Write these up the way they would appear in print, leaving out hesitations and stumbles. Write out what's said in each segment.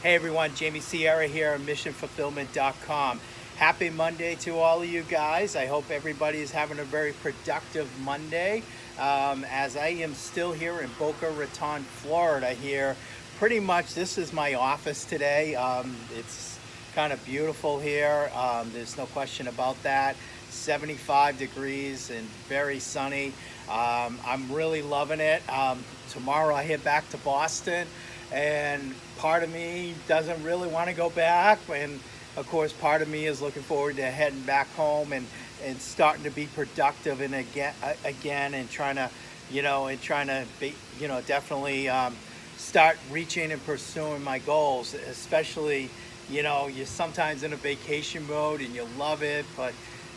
Hey everyone, Jamie Sierra here at missionfulfillment.com. Happy Monday to all of you guys. I hope everybody is having a very productive Monday. As I am still here in Boca Raton, Florida here. Pretty much this is my office today. It's kind of beautiful here. There's no question about that. 75 degrees and very sunny. I'm really loving it. Tomorrow I head back to Boston, and part of me doesn't really want to go back, and of course part of me is looking forward to heading back home and starting to be productive and again and trying to be, definitely start reaching and pursuing my goals, especially you're sometimes in a vacation mode and you love it, but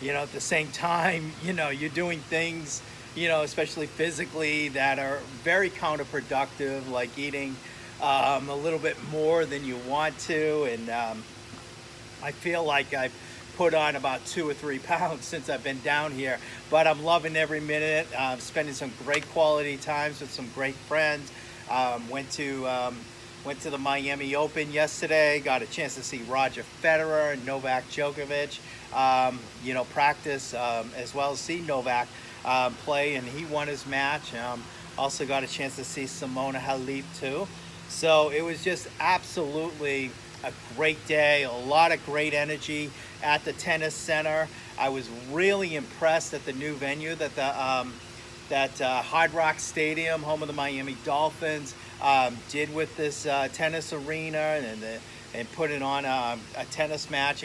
at the same time you're doing things especially physically that are very counterproductive, like eating a little bit more than you want to, and I feel like I've put on about 2 or 3 pounds since I've been down here, but I'm loving every minute. Spending some great quality times with some great friends. Went to the Miami Open yesterday. Got a chance to see Roger Federer and Novak Djokovic practice, as well as see Novak play, and he won his match. Also got a chance to see Simona Halep too. So it was just absolutely a great day, a lot of great energy at the tennis center. I was really impressed at the new venue that the Hard Rock Stadium, home of the Miami Dolphins, did with this tennis arena, and putting on a tennis match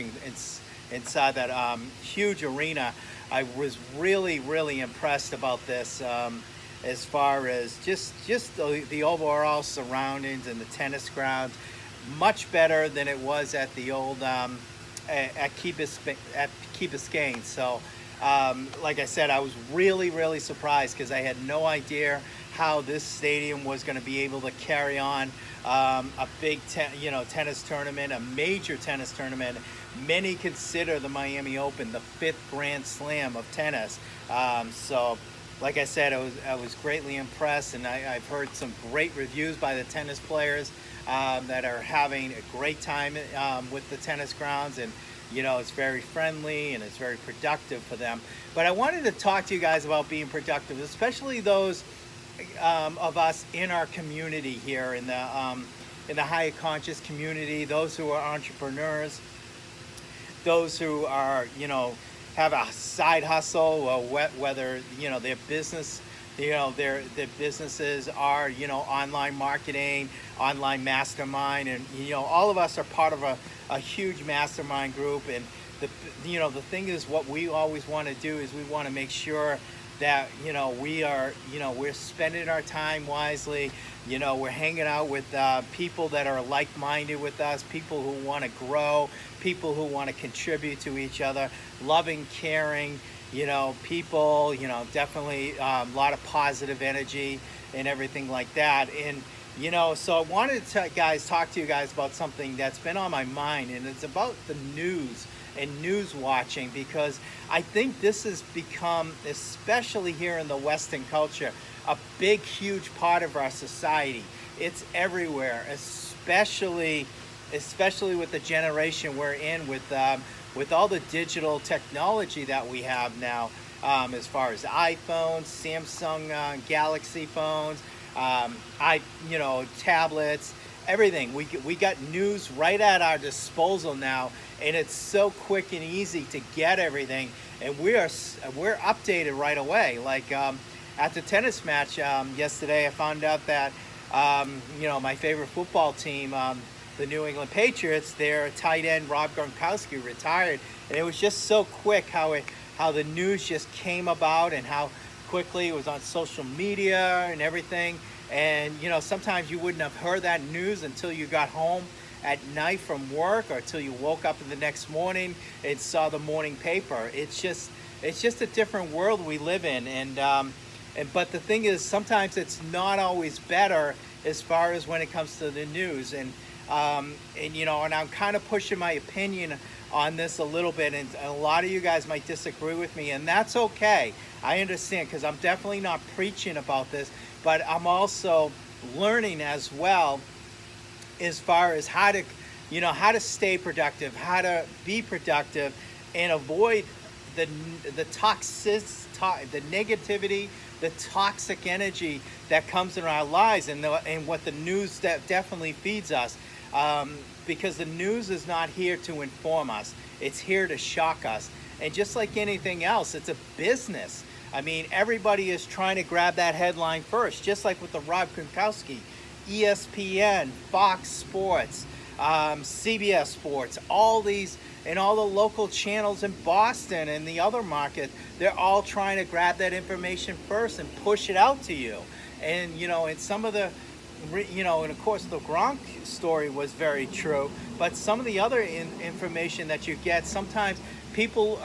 inside that huge arena. I was really impressed about this. As far as just the overall surroundings and the tennis grounds, much better than it was at the old at Key Biscayne. So like I said, I was really surprised because I had no idea how this stadium was going to be able to carry on a big tennis tournament, a major tennis tournament. Many consider the Miami Open the 5th Grand Slam of tennis. So like I said, I was greatly impressed, and I've heard some great reviews by the tennis players that are having a great time with the tennis grounds, and it's very friendly and it's very productive for them. But I wanted to talk to you guys about being productive, especially those of us in our community here in the higher conscious community, those who are entrepreneurs, those who are have a side hustle, or whether their business, their businesses are online marketing, online mastermind, and all of us are part of a huge mastermind group. And the thing is, what we always want to do is we want to make sure that we're spending our time wisely. We're hanging out with people that are like-minded with us, people who want to grow, people who want to contribute to each other, loving, caring, people, definitely a lot of positive energy and everything like that. And so I wanted to talk to you guys about something that's been on my mind, and it's about the news and news watching, because I think this has become, especially here in the Western culture, a big, huge part of our society. It's everywhere, especially with the generation we're in, with all the digital technology that we have now, as far as iPhones, Samsung Galaxy phones, tablets, everything. We got news right at our disposal now, and it's so quick and easy to get everything, and we're updated right away. Like at the tennis match yesterday, I found out that my favorite football team, the New England Patriots, their tight end Rob Gronkowski retired, and it was just so quick how the news just came about, and how quickly it was on social media and everything. And sometimes you wouldn't have heard that news until you got home at night from work, or until you woke up in the next morning and saw the morning paper. It's just a different world we live in, and but the thing is, sometimes it's not always better as far as when it comes to the news. And I'm kind of pushing my opinion on this a little bit, and a lot of you guys might disagree with me, and that's okay. I understand, because I'm definitely not preaching about this, but I'm also learning as well as far as how to, how to stay productive, how to be productive, and avoid the the negativity, the toxic energy that comes in our lives, and what the news that definitely feeds us. Because the news is not here to inform us; it's here to shock us. And just like anything else, it's a business. I mean, everybody is trying to grab that headline first, just like with the Rob Gronkowski, ESPN, Fox Sports, CBS Sports, all these, and all the local channels in Boston and the other market. They're all trying to grab that information first and push it out to you. And and some of the, and of course the Gronk story was very true, but some of the other information that you get, sometimes people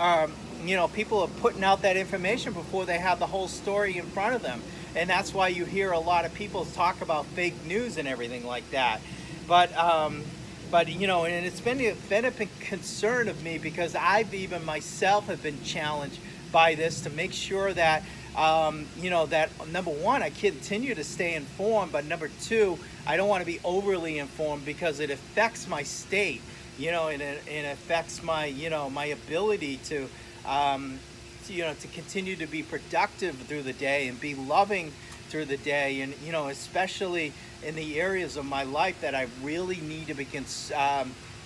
people are putting out that information before they have the whole story in front of them, and that's why you hear a lot of people talk about fake news and everything like that. But and it's been a concern of me, because I've even myself have been challenged by this, to make sure that that number one, I continue to stay informed, but number two, I don't want to be overly informed, because it affects my state, and it affects my my ability to to continue to be productive through the day and be loving through the day, and especially in the areas of my life that I really need to be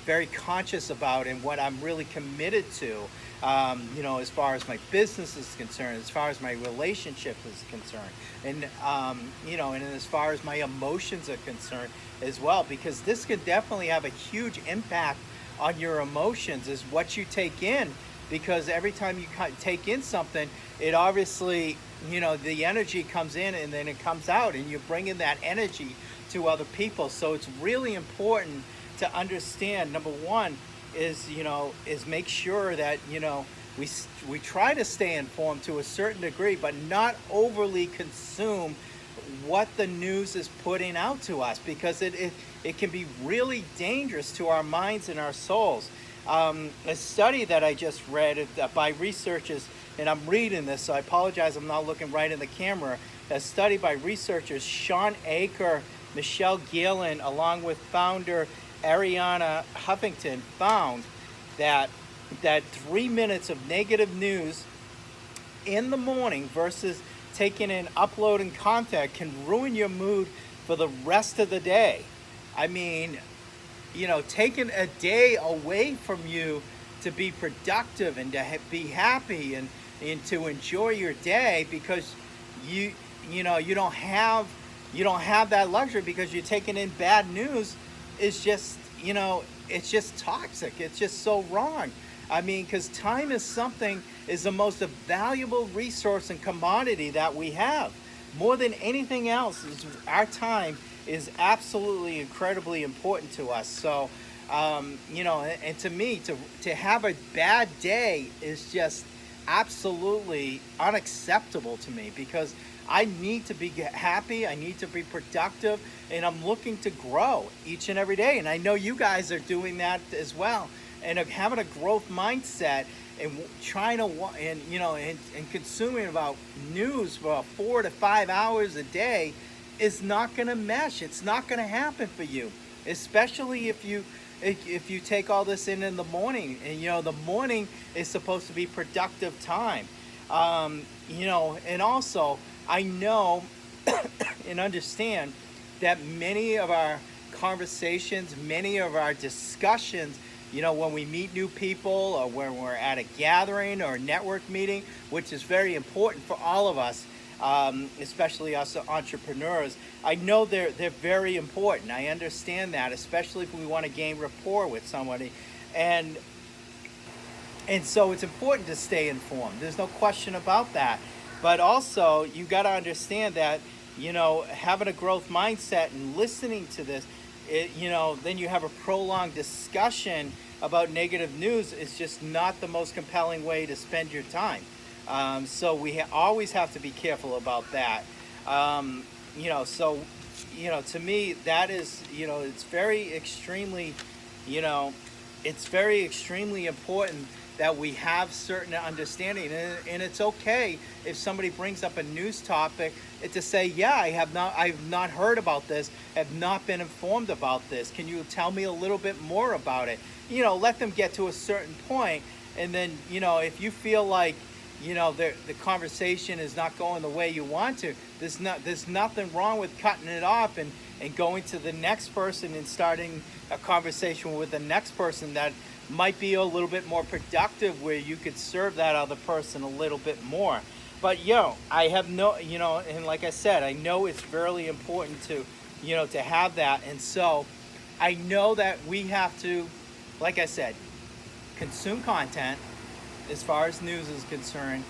very conscious about, and what I'm really committed to, as far as my business is concerned, as far as my relationship is concerned, and and as far as my emotions are concerned as well, because this could definitely have a huge impact on your emotions, is what you take in. Because every time you take in something, it obviously, the energy comes in and then it comes out, and you're bringing that energy to other people. So it's really important to understand, number one, is make sure that we try to stay informed to a certain degree, but not overly consume what the news is putting out to us, because it can be really dangerous to our minds and our souls. A study that I just read by researchers, and I'm reading this, so I apologize, I'm not looking right in the camera. A study by researchers Sean Aker, Michelle Galen, along with founder Ariana Huffington, found that 3 minutes of negative news in the morning versus taking in uploading content can ruin your mood for the rest of the day. I mean, taking a day away from you to be productive and to be happy and to enjoy your day, because you don't have that luxury, because you're taking in bad news, is just it's just toxic. It's just so wrong. I mean, because time is the most valuable resource and commodity that we have. More than anything else, our time is absolutely incredibly important to us. So, and to me, to have a bad day is just absolutely unacceptable to me, because I need to be happy, I need to be productive, and I'm looking to grow each and every day. And I know you guys are doing that as well, and having a growth mindset, and trying to and consuming about news for 4 to 5 hours a day is not going to mesh. It's not going to happen for you, especially if you take all this in the morning. And the morning is supposed to be productive time. And also I know and understand that many of our conversations, many of our discussions, when we meet new people, or when we're at a gathering or a network meeting, which is very important for all of us, especially us entrepreneurs. I know they're very important. I understand that, especially if we want to gain rapport with somebody. And so it's important to stay informed. There's no question about that. But also, you got to understand that, having a growth mindset and listening to this, then you have a prolonged discussion about negative news is just not the most compelling way to spend your time. So we always have to be careful about that. To me, that is, it's very extremely important that we have certain understanding, and it's okay if somebody brings up a news topic to say, yeah, I've not heard about this, have not been informed about this. Can you tell me a little bit more about it? Let them get to a certain point, and then if you feel like the conversation is not going the way you want to, there's nothing wrong with cutting it off and going to the next person and starting a conversation with the next person that might be a little bit more productive, where you could serve that other person a little bit more. But I have and like I said, I know it's really important to to have that. And so I know that we have to, like I said, consume content as far as news is concerned,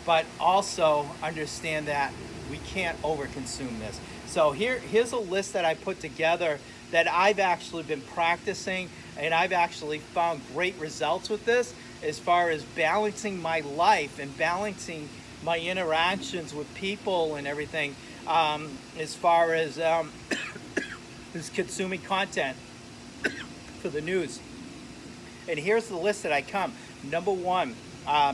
but also understand that we can't overconsume this. So here's a list that I put together that I've actually been practicing, and I've actually found great results with this as far as balancing my life and balancing my interactions with people and everything, as far as is consuming content for the news. And here's the list that I come. Number one,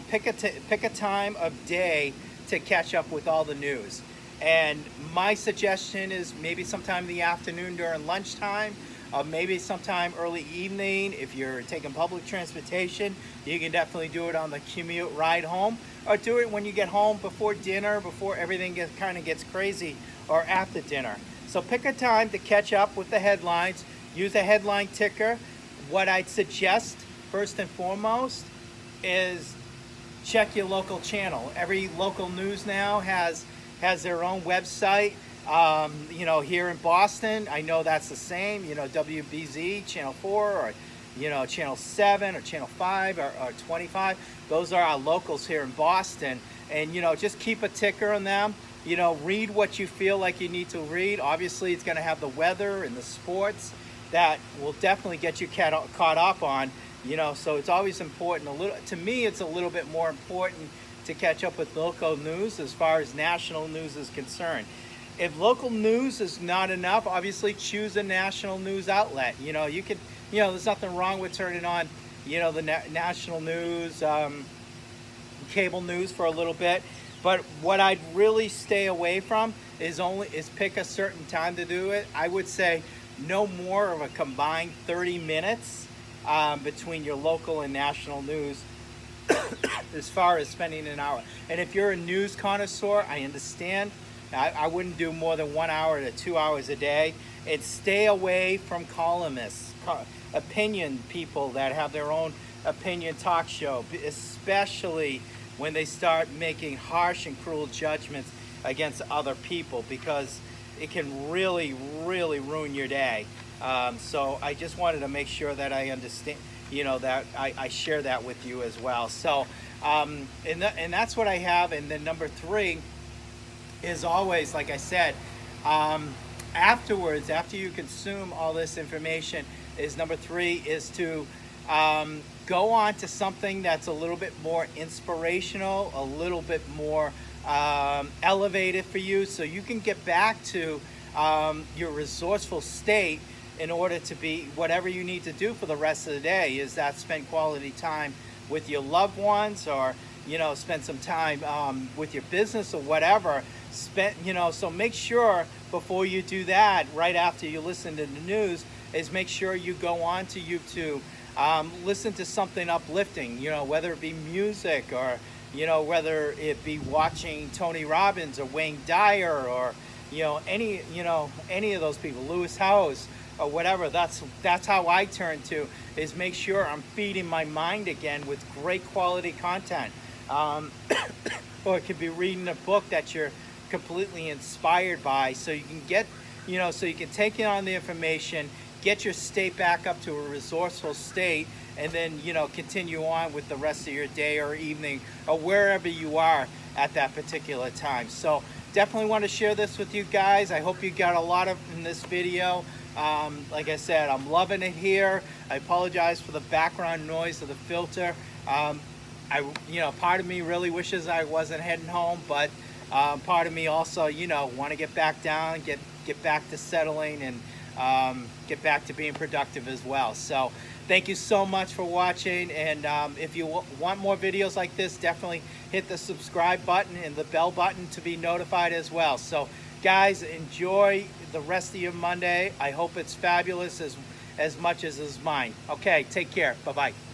pick a time of day to catch up with all the news. And my suggestion is maybe sometime in the afternoon during lunchtime, maybe sometime early evening. If you're taking public transportation, you can definitely do it on the commute ride home, or do it when you get home before dinner, before everything kind of gets crazy, or after dinner. So pick a time to catch up with the headlines. Use a headline ticker. What I'd suggest first and foremost is check your local channel. Every local news now has their own website. Here in Boston, I know that's the same. WBZ, Channel 4, or Channel 7, or Channel 5, or 25. Those are our locals here in Boston. And just keep a ticker on them. Read what you feel like you need to read. Obviously, it's going to have the weather and the sports that will definitely get you caught up on. So it's always important. To me, it's a little bit more important to catch up with local news as far as national news is concerned. If local news is not enough, obviously choose a national news outlet. You could, there's nothing wrong with turning on, the national news, cable news for a little bit. But what I'd really stay away from is pick a certain time to do it. I would say no more of a combined 30 minutes between your local and national news as far as spending an hour. And if you're a news connoisseur, I understand. I wouldn't do more than 1 hour to 2 hours a day. And stay away from columnists, opinion people that have their own opinion talk show, especially when they start making harsh and cruel judgments against other people, because it can really, really ruin your day. So I just wanted to make sure that I understand, that I share that with you as well. So, and that's what I have. And then number 3 is always, like I said, afterwards, after you consume all this information, is number 3 is to go on to something that's a little bit more inspirational, a little bit more elevated for you, so you can get back to your resourceful state in order to be whatever you need to do for the rest of the day. Is that spend quality time with your loved ones, or spend some time with your business, or whatever. So make sure before you do that, right after you listen to the news, is make sure you go on to YouTube, listen to something uplifting, whether it be music, or whether it be watching Tony Robbins or Wayne Dyer, or any of those people, Lewis Howes, or whatever. That's how I turn to, is make sure I'm feeding my mind again with great quality content. Or it could be reading a book that you're completely inspired by, so you can get, so you can take in on the information, get your state back up to a resourceful state, and then continue on with the rest of your day or evening, or wherever you are at that particular time. So definitely want to share this with you guys. I hope you got a lot in this video. Like I said, I'm loving it here. I apologize for the background noise of the filter. Part of me really wishes I wasn't heading home, but part of me also, want to get back down, get back to settling, and get back to being productive as well. So thank you so much for watching, and if you want more videos like this, definitely hit the subscribe button and the bell button to be notified as well. So guys, enjoy the rest of your Monday. I hope it's fabulous as much as is mine. Okay, take care. Bye-bye.